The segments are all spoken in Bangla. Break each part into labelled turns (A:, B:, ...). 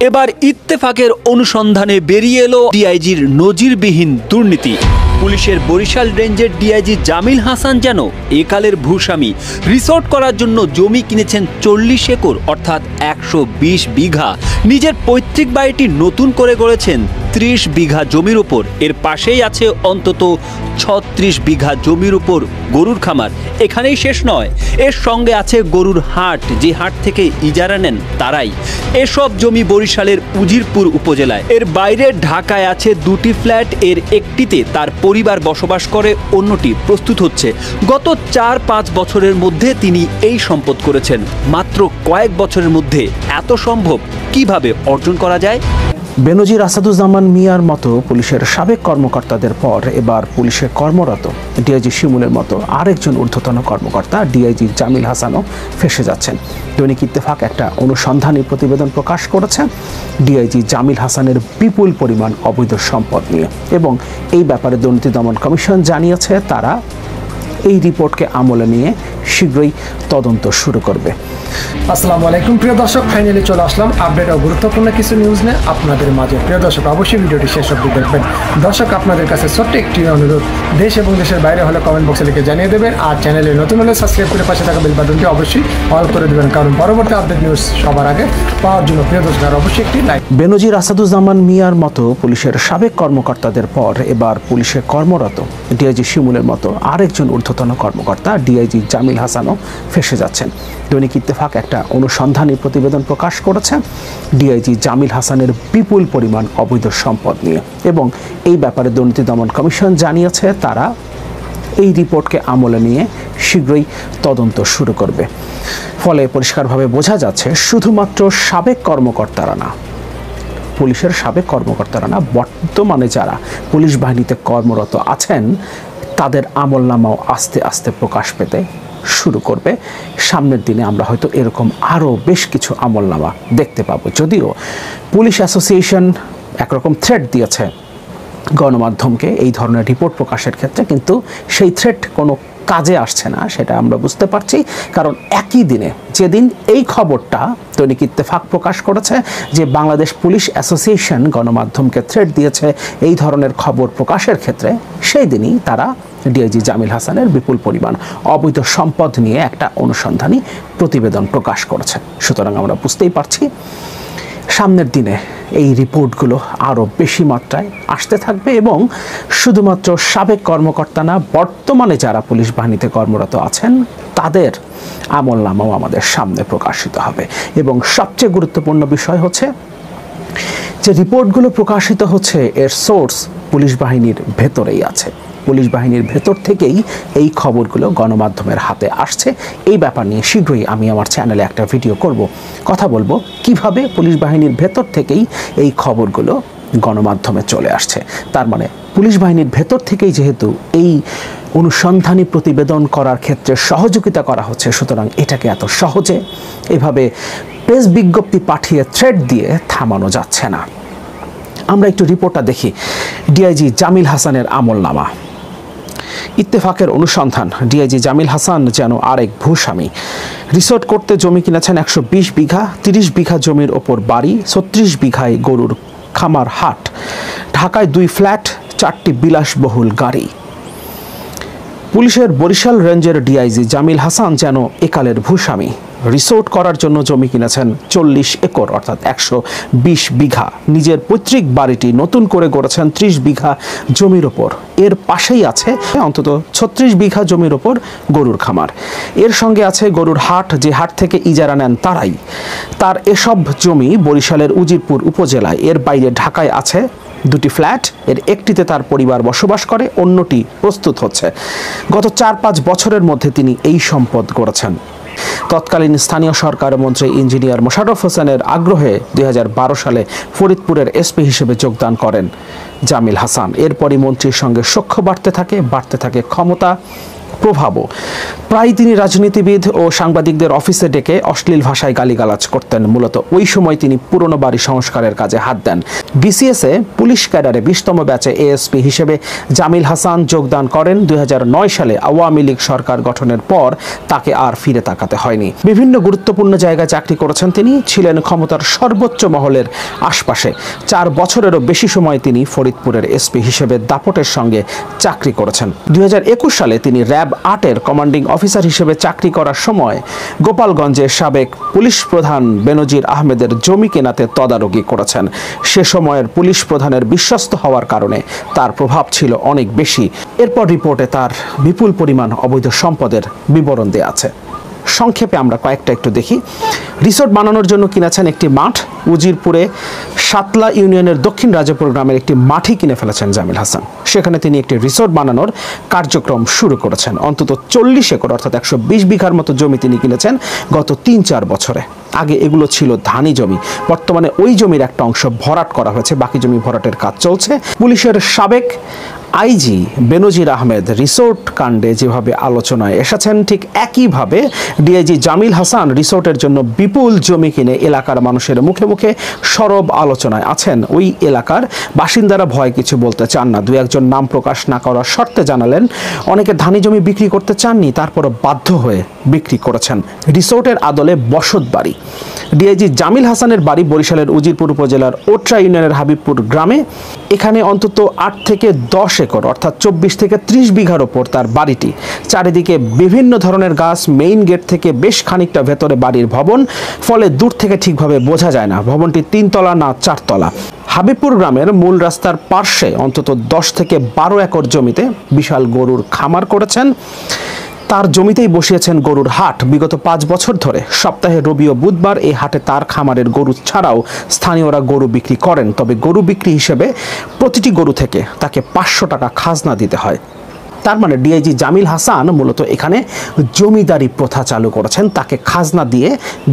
A: এবার ইত্তেফাকের অনুসন্ধানে বেরিয়ে এলো ডিআইজির নজিরবিহীন দুর্নীতি। পুলিশের বরিশাল রেঞ্জের ডিআইজি জামিল হাসান যেন একালের ভূস্বামী। রিসোর্ট করার জন্য জমি কিনেছেন 40 একর অর্থাৎ 120 বিঘা। নিজের পৈতৃক বাড়িটি নতুন করে গড়েছেন 30 বিঘা জমির উপর। এর পাশেই আছে অন্তত 36 বিঘা জমির উপর গরুর খামার। এখানেই শেষ নয়, এর সঙ্গে আছে গরুর হাট, যে হাট থেকে ইজারা নেন তারাই। এসব জমি বরিশালের উজিরপুর উপজেলায়। এর বাইরে ঢাকায় আছে 2টি ফ্ল্যাট, এর একটিতে তার পরিবার বসবাস করে, অন্যটি প্রস্তুত হচ্ছে। গত 4-5 বছরের মধ্যে তিনি এই সম্পদ করেছেন। মাত্র কয়েক বছরের মধ্যে এত সম্ভব কিভাবে অর্জন করা যায়?
B: বেনজির আসাদুজ্জামান মিয়ার মতো পুলিশের সাবেক কর্মকর্তাদের পর এবার পুলিশে কর্মরত ডিআইজি শিমুলের মতো আরেকজন ঊর্ধ্বতন কর্মকর্তা ডিআইজি জামিল হাসানও ফেঁসে যাচ্ছেন। দৈনিক ইত্তেফাক একটা অনুসন্ধানী প্রতিবেদন প্রকাশ করেছে ডিআইজি জামিল হাসানের বিপুল পরিমাণ অবৈধ সম্পদ নিয়ে, এবং এই ব্যাপারে দুর্নীতি দমন কমিশন জানিয়েছে তারা এই রিপোর্টকে আমলে নিয়ে শীঘ্রই তদন্ত শুরু করবে।
C: আসসালামু আলাইকুম প্রিয় দর্শক, ফাইনালি চলে আসলাম আপডেট ও গুরুত্বপূর্ণ কিছু নিউজ নিয়ে আপনাদের মাঝে। প্রিয় দর্শক, অবশ্যই ভিডিওটি শেষ অবধি দেখবেন। দর্শক, আপনাদের কাছে ছোট্ট একটি অনুরোধ, দেশ এবং দেশের বাইরে হলে কমেন্ট বক্সে লিখে জানিয়ে দেবেন, আর চ্যানেলে নতুন হলে সাবস্ক্রাইব করে পাশে থাকা বেল বাটনটি অবশ্যই অল করে দেবেন, কারণ পরবর্তী আপডেট নিউজ সবার আগে পাওয়ার জন্য। প্রিয় দর্শক, আর অবশ্যই একটি লাইক।
B: বেনজির আসাদুজ্জামান মিয়ার মতো পুলিশের সাবেক কর্মকর্তাদের পর এবার পুলিশে কর্মরত ডিআইজি শিমুলের মতো আরেকজন ঊর্ধ্বতন কর্মকর্তা ডিআইজি জামিল হাসানও ফেঁসে যাচ্ছেন। দৈনিক ইত্তেফাক একটা অনুসন্ধানী প্রতিবেদন প্রকাশ করেছে ডিআইজি জামিল হাসানের বিপুল পরিমাণ অবৈধ সম্পদ নিয়ে, এবং এই ব্যাপারে দুর্নীতি দমন কমিশন জানিয়েছে তারা এই রিপোর্টকে আমলে নিয়ে শীঘ্রই তদন্ত শুরু করবে। ফলে পরিষ্কারভাবে বোঝা যাচ্ছে শুধুমাত্র সাবেক কর্মকর্তারা না, পুলিশের সাবেক কর্মকর্তারা না, বর্তমানে যারা পুলিশ বাহিনীতে কর্মরত আছেন তাদের আমলনামাও আস্তে আস্তে প্রকাশ পেতে শুরু করবে। সামনের দিনে আমরা হয়তো এরকম আরও বেশ কিছু আমলনামা দেখতে পাবো। যদিও পুলিশ অ্যাসোসিয়েশন একরকম থ্রেট দিয়েছে গণমাধ্যমকে এই ধরনের রিপোর্ট প্রকাশের ক্ষেত্রে, কিন্তু সেই থ্রেট কোনো কাজে আসছে না, সেটা আমরা বুঝতে পারছি। কারণ একই দিনে যেদিন এই খবরটা দৈনিক ইত্তেফাক প্রকাশ করেছে যে বাংলাদেশ পুলিশ অ্যাসোসিয়েশন গণমাধ্যমকে থ্রেট দিয়েছে এই ধরনের খবর প্রকাশের ক্ষেত্রে, সেই দিনই তারা ডিআইজি জামিল হাসানের বিপুল পরিমাণ অবৈধ সম্পদ নিয়ে একটা অনুসন্ধানী প্রতিবেদন প্রকাশ করেছে। সুতরাং আমরা বুঝতেই পারছি সামনের দিনে এই রিপোর্টগুলো আরও বেশি মাত্রায় আসতে থাকবে, এবং শুধুমাত্র সাবেক কর্মকর্তা না, বর্তমানে যারা পুলিশ বাহিনীতে কর্মরত আছেন তাদের আমলনামাও আমাদের সামনে প্রকাশিত হবে। এবং সবচেয়ে গুরুত্বপূর্ণ বিষয় হচ্ছে যে রিপোর্টগুলো প্রকাশিত হচ্ছে এর সোর্স পুলিশ বাহিনীর ভেতরেই আছে। পুলিশ বাহিনীর ভেতর থেকেই এই খবরগুলো গণমাধ্যমের হাতে আসছে। এই ব্যাপার নিয়ে শীঘ্রই আমি আমার চ্যানেলে একটা ভিডিও করব, কথা বলবো কিভাবে পুলিশ বাহিনীর ভেতর থেকেই এই খবরগুলো গণমাধ্যমে চলে আসছে। তার মানে পুলিশ বাহিনীর ভেতর থেকেই যেহেতু এই অনুসন্ধানী প্রতিবেদন করার ক্ষেত্রে সহযোগিতা করা হচ্ছে, সুতরাং এটাকে এত সহজে এভাবে প্রেস বিজ্ঞপ্তি পাঠিয়ে থ্রেট দিয়ে থামানো যাচ্ছে না। আমরা একটু রিপোর্টটা দেখি। ডিআইজি জামিল হাসানের আমলনামা। ইত্তেফাকের অনুসন্ধান, ডিআইজি জামিল হাসান যেন আরেক ভূস্বামী। রিসোর্ট করতে জমি কিনেছেন 120 বিঘা, 30 বিঘা জমির ওপর বাড়ি, 36 বিঘায় গরুর খামার হাট, ঢাকায় 2 ফ্ল্যাট, 4টি বিলাসবহুল গাড়ি। পুলিশের বরিশাল রেঞ্জের ডিআইজি জামিল হাসান যেন একালের ভূস্বামী। রিসোর্ট করার জন্য জমি কিনেছেন 40 একর অর্থাৎ 120 বিঘা। নিজের পৈতৃক বাড়িটি নতুন করে গড়েছেন 30 বিঘা জমির ওপর। এর পাশেই আছে অন্তত 36 বিঘা জমির ওপর গরুর খামার। এর সঙ্গে আছে গরুর হাট, যে হাট থেকে ইজারা নেন তারাই। তার এসব জমি বরিশালের উজিরপুর উপজেলায়। এর বাইরে ঢাকায় আছে 2টি ফ্ল্যাট, এর একটিতে তার পরিবার বসবাস করে, অন্যটি প্রস্তুত হচ্ছে। গত 4-5 বছরের মধ্যে তিনি এই সম্পদ গড়েছেন। তৎকালীন স্থানীয় সরকার মন্ত্রী ইঞ্জিনিয়ার মোশাররফ হোসেনের আগ্রহে 2012 সালে ফরিদপুরের এসপি হিসেবে যোগদান করেন জামিল হাসান। এরপরই মন্ত্রীর সঙ্গে সখ্য বাড়তে থাকে ক্ষমতা, প্রভাবও। প্রায় তিনি রাজনীতিবিদ ও সাংবাদিকদের অফিসে ডেকে অশ্লীল ভাষায় গালিগালাজ করতেন। মূলত ওই সময় তিনি পুরনো বাড়ি সংস্কারের কাজে হাত দেন। বিসিএসে পুলিশ ক্যাডারে 20তম ব্যাচে এএসপি হিসেবে জামিল হাসান যোগদান করেন। 2009 সালে আওয়ামী লীগ সরকার গঠনের পর তাকে আর ফিরে তাকাতে হয়নি। বিভিন্ন গুরুত্বপূর্ণ জায়গায় চাকরি করেছেন তিনি, ছিলেন ক্ষমতার সর্বোচ্চ মহলের আশপাশে। 4 বছরেরও বেশি সময় তিনি ফরিদপুরের এসপি হিসেবে দাপটের সঙ্গে চাকরি করেছেন। 2021 সালে তিনি র্যাব 8-এর কমান্ডিং অফিসার হিসেবে চাকরি করার সময় গোপালগঞ্জের সাবেক পুলিশ প্রধান বেনজির আহমেদের জমি কেনাতে তদারকি করেছেন। সে সময়ের পুলিশ প্রধানের বিশ্বস্ত হওয়ার কারণে তার প্রভাব ছিল অনেক বেশি। এরপর রিপোর্টে তার বিপুল পরিমাণ অবৈধ সম্পদের বিবরণ দেয়া আছে। সংক্ষেপে আমরা কয়েকটা একটু দেখি। রিসোর্ট বানানোর জন্য কিনেছেন একটি মাঠ। উজিরপুরে সাতলা ইউনিয়নের দক্ষিণ রাজাপুর গ্রামের একটি মাঠই কিনে ফেলেছেন জামিল হাসান। সেখানে তিনি একটি রিসোর্ট বানানোর কার্যক্রম শুরু করেছেন। অন্তত 40 একর অর্থাৎ 120 বিঘার মতো জমি তিনি কিনেছেন গত 3-4 বছরে। আগে এগুলো ছিল ধানি জমি, বর্তমানে ওই জমির একটা অংশ ভরাট করা হয়েছে, বাকি জমি ভরাটের কাজ চলছে। পুলিশের সাবেক আইজি বেনজির আহমেদ রিসোর্ট কাণ্ডে যেভাবে আলোচনায় এসেছেন, ঠিক একইভাবে ডিআইজি জামিল হাসান রিসোর্টের জন্য বিপুল জমি কিনে এলাকার মানুষের মুখে মুখে সরব আলোচনায় আছেন। ওই এলাকার বাসিন্দারা ভয় কিছু বলতে চান না। 2-1 নাম প্রকাশ না করার শর্তে জানালেন অনেকে ধানি জমি বিক্রি করতে চাননি, তারপরও বাধ্য হয়ে বিক্রি করেছেন। রিসোর্টের আদলে বসত বাড়ি। ডিআইজি জামিল হাসানের বাড়ি বরিশালের উজিরপুর উপজেলার ওট্রা ইউনিয়নের হাবিবপুর গ্রামে। এখানে অন্তত 8 থেকে 10 একর অর্থাৎ 24 থেকে 30 বিঘার ওপর তার বাড়িটি। চারিদিকে বিভিন্ন ধরনের গাছ, মেইন গেট থেকে বেশ খানিকটা ভেতরে বাড়ির ভবন, ফলে দূর থেকে ঠিকভাবে বোঝা যায় না ভবনটি 3 তলা না 4 তলা। হাবিবপুর গ্রামের মূল রাস্তার পার্শ্বে অন্তত 10 থেকে 12 একর জমিতে বিশাল গরুর খামার করেছেন। তার জমিতেই বসিয়েছেন গরুর হাট। বিগত 5 বছর ধরে সপ্তাহে রবি ও বুধবার এই হাটে তার খামারের গরু ছাড়াও স্থানীয়রা গরু বিক্রি করেন। তবে গরু বিক্রি হিসেবে প্রতিটি গরু থেকে তাকে 500 টাকা খাজনা দিতে হয়। তার মানে ডিআইজি জামিল হাসান মূলত এখানে জমিদারি প্রথা চালু করেছেন, তাকে খাজনা দিয়ে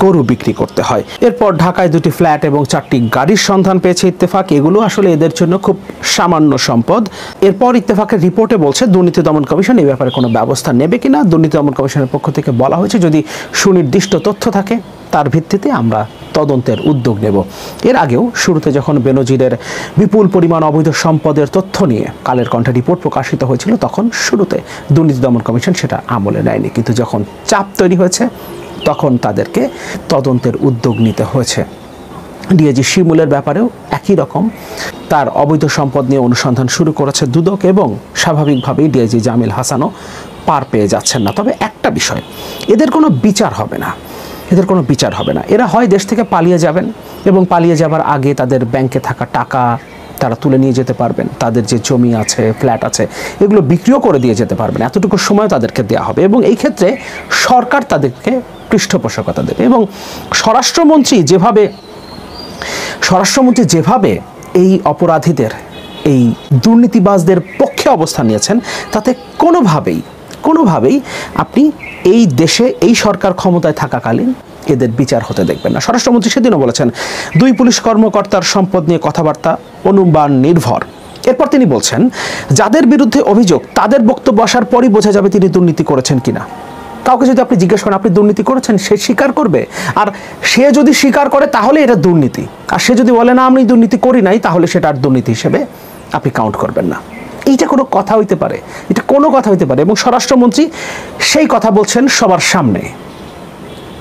B: গরু বিক্রি করতে হয়। এরপর ঢাকায় 2টি ফ্ল্যাট এবং 4টি গাড়ির সন্ধান পেয়েছে ইত্তেফাক। এগুলো আসলে এদের জন্য খুব সামান্য সম্পদ। এরপর ইত্তেফাকের রিপোর্টে বলছে দুর্নীতি দমন কমিশন এই ব্যাপারে কোনো ব্যবস্থা নেবে কিনা। দুর্নীতি দমন কমিশনের পক্ষ থেকে বলা হয়েছে যদি সুনির্দিষ্ট তথ্য থাকে তার ভিত্তিতে আমরা তদন্তের উদ্যোগ নেব। এর আগেও শুরুতে যখন বেনজিরের বিপুল পরিমাণ অবৈধ সম্পদের তথ্য নিয়ে কালের কণ্ঠে রিপোর্ট প্রকাশিত হয়েছিল, তখন শুরুতে দুর্নীতি দমন কমিশন সেটা আমলে নেয়নি। কিন্তু যখন চাপ তৈরি হয়েছে তখন তাদেরকে তদন্তের উদ্যোগ নিতে হয়েছে। ডিআইজি শিমুলের ব্যাপারেও একই রকম তার অবৈধ সম্পদ নিয়ে অনুসন্ধান শুরু করেছে দুদক, এবং স্বাভাবিকভাবেই ডিআইজি জামিল হাসানও পার পেয়ে যাচ্ছেন না। তবে একটা বিষয়, এদের কোনো বিচার হবে না, এদের কোনো বিচার হবে না। এরা হয় দেশ থেকে পালিয়ে যাবেন এবং পালিয়ে যাবার আগে তাদের ব্যাংকে থাকা টাকা তারা তুলে নিয়ে যেতে পারবেন, তাদের যে জমি আছে, ফ্ল্যাট আছে, এগুলো বিক্রিও করে দিয়ে যেতে পারবেন। এতটুকু সময় তাদেরকে দেওয়া হবে এবং এই ক্ষেত্রে সরকার তাদেরকে পৃষ্ঠপোষকতা দেবে। এবং স্বরাষ্ট্রমন্ত্রী যেভাবে এই অপরাধীদের, এই দুর্নীতিবাজদের পক্ষে অবস্থান নিয়েছেন, তাতে কোনোভাবেই আপনি এই দেশে এই সরকার ক্ষমতায় থাকাকালীন এদের বিচার হতে দেখবেন না। স্বরাষ্ট্রমন্ত্রী সেদিনও বলেছেন 2 পুলিশ কর্মকর্তার সম্পদ নিয়ে কথাবার্তা অনুমান নির্ভর। এরপর তিনি বলছেন যাদের বিরুদ্ধে অভিযোগ তাদের বক্তব্য আসার পরই বোঝা যাবে তিনি দুর্নীতি করেছেন কিনা। কাউকে যদি আপনি জিজ্ঞেস করেন আপনি দুর্নীতি করেছেন, সে স্বীকার করবে। আর সে যদি স্বীকার করে তাহলে এটা দুর্নীতি, আর সে যদি বলে না আমি দুর্নীতি করি নাই, তাহলে সেটা আর দুর্নীতি হিসেবে আপনি কাউন্ট করবেন না। এইটা কোনো কথা হইতে পারে? এটা কোনো কথা হইতে পারে? এবং স্বরাষ্ট্রমন্ত্রী সেই কথা বলছেন সবার সামনে।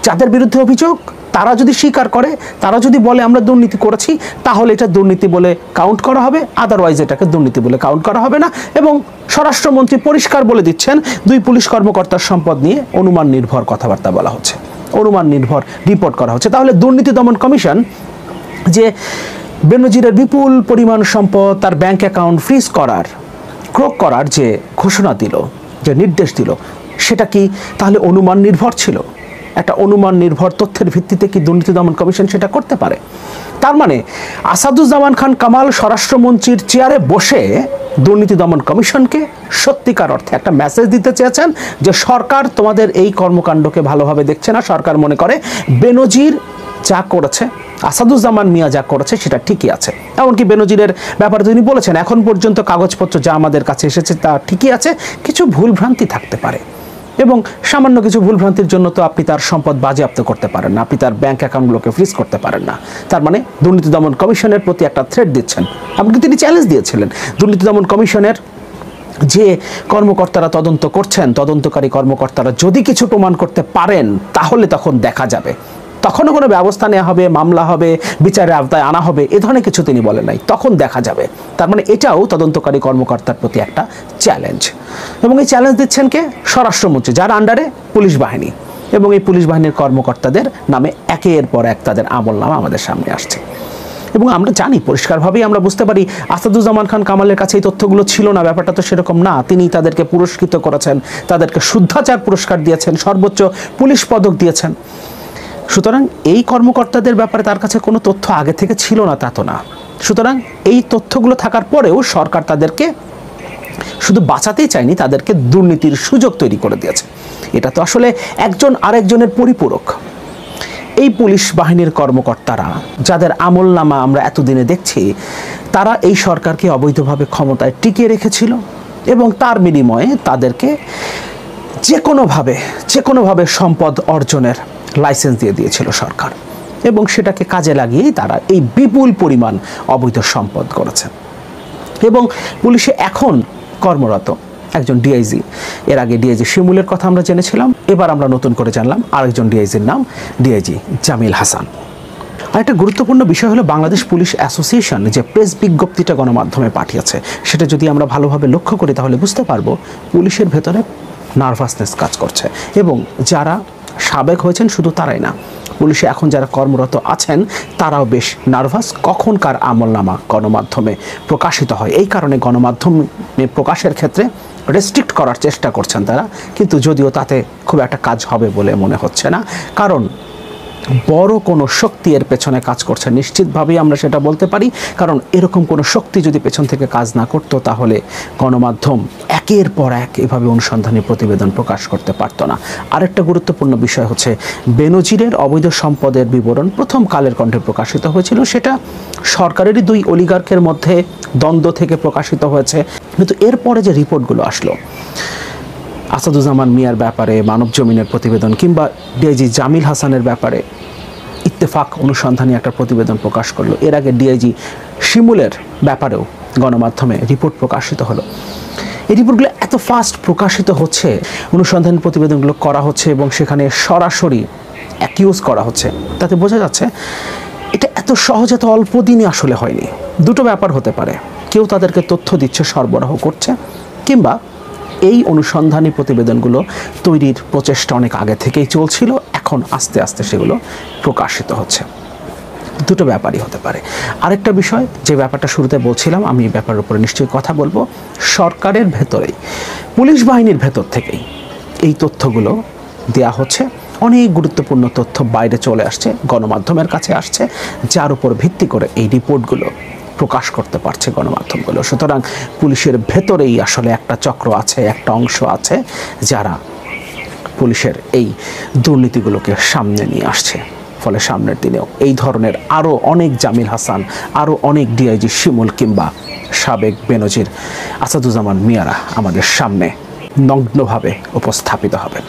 B: যাদের বিরুদ্ধে অভিযোগ তারা যদি স্বীকার করে, তারা যদি বলে আমরা দুর্নীতি করেছি, তাহলে এটা দুর্নীতি বলে কাউন্ট করা হবে, আদারওয়াইজ এটাকে দুর্নীতি বলে কাউন্ট করা হবে না। এবং স্বরাষ্ট্রমন্ত্রী পরিষ্কার বলে দিচ্ছেন 2 পুলিশ কর্মকর্তার সম্পদ নিয়ে অনুমান নির্ভর কথাবার্তা বলা হচ্ছে, অনুমান নির্ভর রিপোর্ট করা হচ্ছে। তাহলে দুর্নীতি দমন কমিশন যে বেনজিরের বিপুল পরিমাণ সম্পদ, তার ব্যাংক অ্যাকাউন্ট ফ্রিজ করার, ক্রোক করার যে ঘোষণা দিল, যে নির্দেশ দিল, সেটা কি তাহলে অনুমান নির্ভর ছিল? একটা অনুমান নির্ভর তথ্যের ভিত্তিতে কি দুর্নীতি দমন কমিশন সেটা করতে পারে? তার মানে আসাদুজ্জামান খান কামাল স্বরাষ্ট্রমন্ত্রীর চেয়ারে বসে দুর্নীতি দমন কমিশনকে সত্যিকার অর্থে একটা মেসেজ দিতে চেয়েছেন যে সরকার তোমাদের এই কর্মকাণ্ডকে ভালোভাবে দেখছে না। সরকার মনে করে বেনজির যা করেছে আসাদুজ্জামান মিয়া যা করেছে সেটা ঠিকই আছে। এমনকি বেনজিরের ব্যাপারে তিনি বলেছেন এখন পর্যন্ত কাগজপত্র যা আমাদের কাছে এসেছে তা ঠিকই আছে, কিছু ভুলভ্রান্তি থাকতে পারে এবং সামান্য কিছু ভুলভ্রান্তির জন্য তো আপনি তার সম্পদ বাজেয়াপ্ত করতে পারেন না, আপনি তার ব্যাংক অ্যাকাউন্টগুলোকে ফ্রিজ করতে পারেন না। তার মানে দুর্নীতি দমন কমিশনের প্রতি একটা থ্রেট দিচ্ছেন। এমনকি তিনি চ্যালেঞ্জ দিয়েছিলেন দুর্নীতি দমন কমিশনের যে কর্মকর্তারা তদন্ত করছেন, তদন্তকারী কর্মকর্তারা যদি কিছু প্রমাণ করতে পারেন তাহলে তখন দেখা যাবে, তখনও কোনো ব্যবস্থা নেওয়া হবে, মামলা হবে, বিচারের আওতায় আনা হবে, এ ধরনের কিছু তিনি বলেন নাই, তখন দেখা যাবে। তার মানে এটাও তদন্তকারী কর্মকর্তার প্রতি একটা চ্যালেঞ্জ। এবং এই চ্যালেঞ্জ দিচ্ছেন কে? স্বরাষ্ট্রমন্ত্রী, যার আন্ডারে পুলিশ বাহিনী, এবং এই পুলিশ বাহিনীর কর্মকর্তাদের নামে একের পর এক তাদের আমলনামা আমাদের সামনে আসছে। এবং আমরা জানি পরিষ্কারভাবেই আমরা বুঝতে পারি আসাদুজ্জামান খান কামালের কাছে এই তথ্যগুলো ছিল না, ব্যাপারটা তো সেরকম না। তিনি তাদেরকে পুরস্কৃত করেছেন, তাদেরকে শুদ্ধাচার পুরস্কার দিয়েছেন, সর্বোচ্চ পুলিশ পদক দিয়েছেন। সুতরাং এই কর্মকর্তাদের ব্যাপারে তার কাছে কোনো তথ্য আগে থেকে ছিল না তা তো না। সুতরাং এই তথ্যগুলো থাকার পরেও সরকার তাদেরকে শুধু বাঁচাতেই চায়নি, তাদেরকে দুর্নীতির সুযোগ তৈরি করে দিয়েছে। এটা তো আসলে একজন আরেকজনের পরিপূরক। এই পুলিশ বাহিনীর কর্মকর্তারা যাদের আমলনামা আমরা এতদিনে দেখছি, তারা এই সরকারকে অবৈধভাবে ক্ষমতায় টিকিয়ে রেখেছিল এবং তার বিনিময়ে তাদেরকে যে কোনোভাবে সম্পদ অর্জনের লাইসেন্স দিয়ে দিয়েছিল সরকার, এবং সেটাকে কাজে লাগিয়েই তারা এই বিপুল পরিমাণ অবৈধ সম্পদ করেছে। এবং পুলিশে এখন কর্মরত একজন ডিআইজি, এর আগে ডিআইজি শিমুলের কথা আমরা জেনেছিলাম, এবার আমরা নতুন করে জানলাম আরেকজন ডিআইজির নাম ডিআইজি জামিল হাসান। আরেকটা গুরুত্বপূর্ণ বিষয় হলো বাংলাদেশ পুলিশ অ্যাসোসিয়েশন যে প্রেস বিজ্ঞপ্তিটা গণমাধ্যমে পাঠিয়েছে, সেটা যদি আমরা ভালোভাবে লক্ষ্য করি তাহলে বুঝতে পারবো পুলিশের ভেতরে নার্ভাসনেস কাজ করছে। এবং যারা সাবেক হয়েছেন শুধু তারাই না, পুলিশে এখন যারা কর্মরত আছেন তারাও বেশ নার্ভাস, কখনকার আমলনামা গণমাধ্যমে প্রকাশিত হয়। এই কারণে গণমাধ্যমে প্রকাশের ক্ষেত্রে রেস্ট্রিক্ট করার চেষ্টা করছেন তারা, কিন্তু যদিও তাতে খুব একটা কাজ হবে বলে মনে হচ্ছে না, কারণ বড় কোনো শক্তি এর পেছনে কাজ করছে নিশ্চিতভাবেই আমরা সেটা বলতে পারি। কারণ এরকম কোনো শক্তি যদি পেছন থেকে কাজ না করতো তাহলে গণমাধ্যম একের পর এক এভাবে অনুসন্ধানী প্রতিবেদন প্রকাশ করতে পারতো না। আরেকটা গুরুত্বপূর্ণ বিষয় হচ্ছে বেনজিরের অবৈধ সম্পদের বিবরণ প্রথম কালের কণ্ঠে প্রকাশিত হয়েছিল, সেটা সরকারেরই দুই অলিগার্কের মধ্যে দ্বন্দ্ব থেকে প্রকাশিত হয়েছে। কিন্তু এরপরে যে রিপোর্টগুলো আসলো আসাদুজ্জামান মিয়ার ব্যাপারে, মানব জমিনের প্রতিবেদন, কিংবা ডিআইজি জামিল হাসানের ব্যাপারে ইত্তেফাক অনুসন্ধানী একটা প্রতিবেদন প্রকাশ করলো, এর আগে ডিআইজি শিমুলের ব্যাপারেও গণমাধ্যমে রিপোর্ট প্রকাশিত হলো। এই রিপোর্টগুলো এত ফাস্ট প্রকাশিত হচ্ছে, অনুসন্ধানী প্রতিবেদনগুলো করা হচ্ছে এবং সেখানে সরাসরি অ্যাকিউজ করা হচ্ছে, তাতে বোঝা যাচ্ছে এটা এত সহজ, এত অল্প দিনে আসলে হয়নি। দুটো ব্যাপার হতে পারে, কেউ তাদেরকে তথ্য দিচ্ছে, সরবরাহ করছে, কিংবা এই অনুসন্ধানী প্রতিবেদনগুলো তৈরির প্রচেষ্টা অনেক আগে থেকেই চলছিল, এখন আস্তে আস্তে সেগুলো প্রকাশিত হচ্ছে। দুটো ব্যাপারই হতে পারে। আরেকটা বিষয়, যে ব্যাপারটা শুরুতে বলছিলাম, আমি এই ব্যাপারের উপরে নিশ্চয়ই কথা বলবো, সরকারের ভেতরেই পুলিশ বাহিনীর ভেতর থেকেই এই তথ্যগুলো দেয়া হচ্ছে। অনেক গুরুত্বপূর্ণ তথ্য বাইরে চলে আসছে, গণমাধ্যমের কাছে আসছে, যার উপর ভিত্তি করে এই রিপোর্টগুলো প্রকাশ করতে পারছে গণমাধ্যমগুলো। সুতরাং পুলিশের ভেতরেই আসলে একটা চক্র আছে, একটা অংশ আছে যারা পুলিশের এই দুর্নীতিগুলোকে সামনে নিয়ে আসছে। ফলে সামনের দিনেও এই ধরনের আরও অনেক জামিল হাসান, আরও অনেক ডিআইজি শিমুল কিংবা সাবেক বেনজির আসাদুজ্জামান মিয়ারা আমাদের সামনে নগ্নভাবে উপস্থাপিত হবেন।